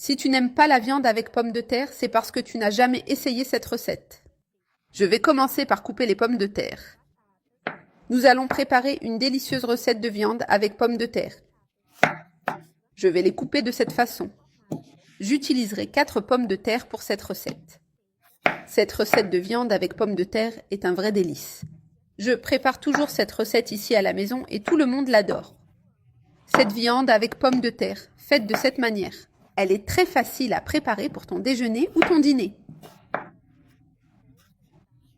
Si tu n'aimes pas la viande avec pommes de terre, c'est parce que tu n'as jamais essayé cette recette. Je vais commencer par couper les pommes de terre. Nous allons préparer une délicieuse recette de viande avec pommes de terre. Je vais les couper de cette façon. J'utiliserai 4 pommes de terre pour cette recette. Cette recette de viande avec pommes de terre est un vrai délice. Je prépare toujours cette recette ici à la maison et tout le monde l'adore. Cette viande avec pommes de terre, faite de cette manière, elle est très facile à préparer pour ton déjeuner ou ton dîner.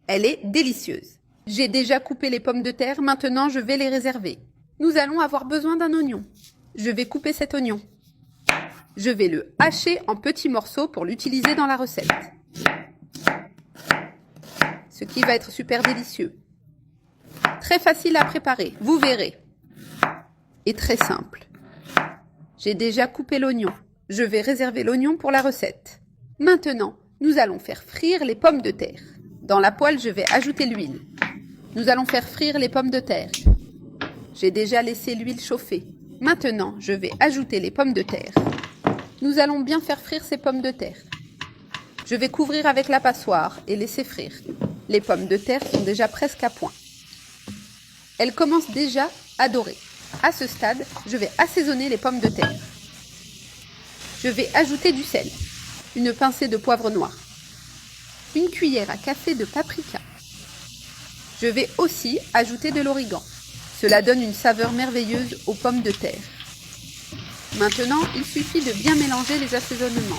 Elle est délicieuse. J'ai déjà coupé les pommes de terre, maintenant je vais les réserver. Nous allons avoir besoin d'un oignon. Je vais couper cet oignon. Je vais le hacher en petits morceaux pour l'utiliser dans la recette. Ce qui va être super délicieux. Très facile à préparer, vous verrez. Et très simple. J'ai déjà coupé l'oignon. Je vais réserver l'oignon pour la recette. Maintenant, nous allons faire frire les pommes de terre. Dans la poêle, je vais ajouter l'huile. Nous allons faire frire les pommes de terre. J'ai déjà laissé l'huile chauffer. Maintenant, je vais ajouter les pommes de terre. Nous allons bien faire frire ces pommes de terre. Je vais couvrir avec la passoire et laisser frire. Les pommes de terre sont déjà presque à point. Elles commencent déjà à dorer. À ce stade, je vais assaisonner les pommes de terre. Je vais ajouter du sel, une pincée de poivre noir, une cuillère à café de paprika. Je vais aussi ajouter de l'origan. Cela donne une saveur merveilleuse aux pommes de terre. Maintenant, il suffit de bien mélanger les assaisonnements.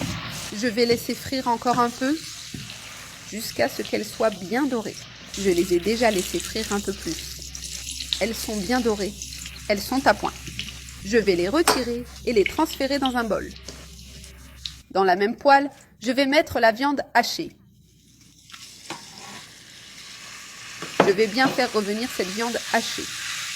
Je vais laisser frire encore un peu jusqu'à ce qu'elles soient bien dorées. Je les ai déjà laissées frire un peu plus. Elles sont bien dorées. Elles sont à point. Je vais les retirer et les transférer dans un bol. Dans la même poêle, je vais mettre la viande hachée. Je vais bien faire revenir cette viande hachée.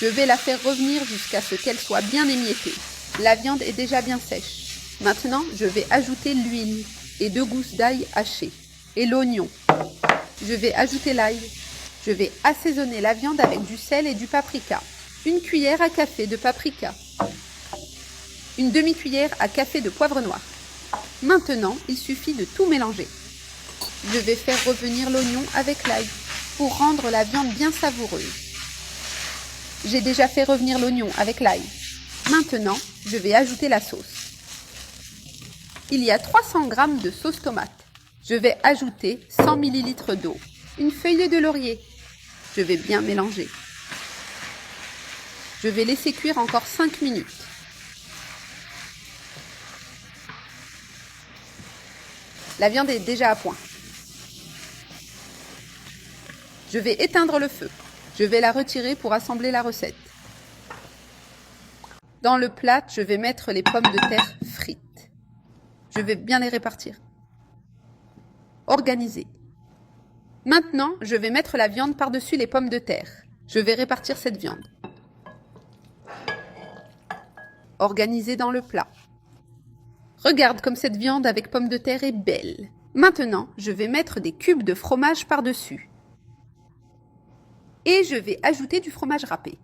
Je vais la faire revenir jusqu'à ce qu'elle soit bien émiettée. La viande est déjà bien sèche. Maintenant, je vais ajouter l'huile et 2 gousses d'ail hachées et l'oignon. Je vais ajouter l'ail. Je vais assaisonner la viande avec du sel et du paprika. Une cuillère à café de paprika. Une demi-cuillère à café de poivre noir. Maintenant, il suffit de tout mélanger. Je vais faire revenir l'oignon avec l'ail pour rendre la viande bien savoureuse. J'ai déjà fait revenir l'oignon avec l'ail. Maintenant, je vais ajouter la sauce. Il y a 300 g de sauce tomate. Je vais ajouter 100 ml d'eau, une feuille de laurier. Je vais bien mélanger. Je vais laisser cuire encore 5 minutes. La viande est déjà à point. Je vais éteindre le feu. Je vais la retirer pour assembler la recette. Dans le plat, je vais mettre les pommes de terre frites. Je vais bien les répartir. Organiser. Maintenant, je vais mettre la viande par-dessus les pommes de terre. Je vais répartir cette viande. Organiser dans le plat. Regarde comme cette viande avec pommes de terre est belle. Maintenant, je vais mettre des cubes de fromage par-dessus. Et je vais ajouter du fromage râpé.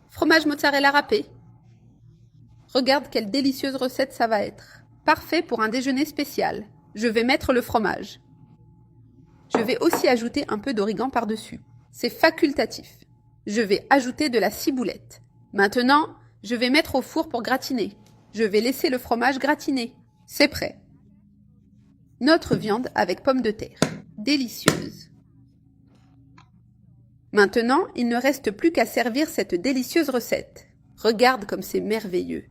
Fromage mozzarella râpé. Regarde quelle délicieuse recette ça va être. Parfait pour un déjeuner spécial. Je vais mettre le fromage. Je vais aussi ajouter un peu d'origan par-dessus. C'est facultatif. Je vais ajouter de la ciboulette. Maintenant, je vais mettre au four pour gratiner. Je vais laisser le fromage gratiner. C'est prêt. Notre viande avec pommes de terre. Délicieuse. Maintenant, il ne reste plus qu'à servir cette délicieuse recette. Regarde comme c'est merveilleux.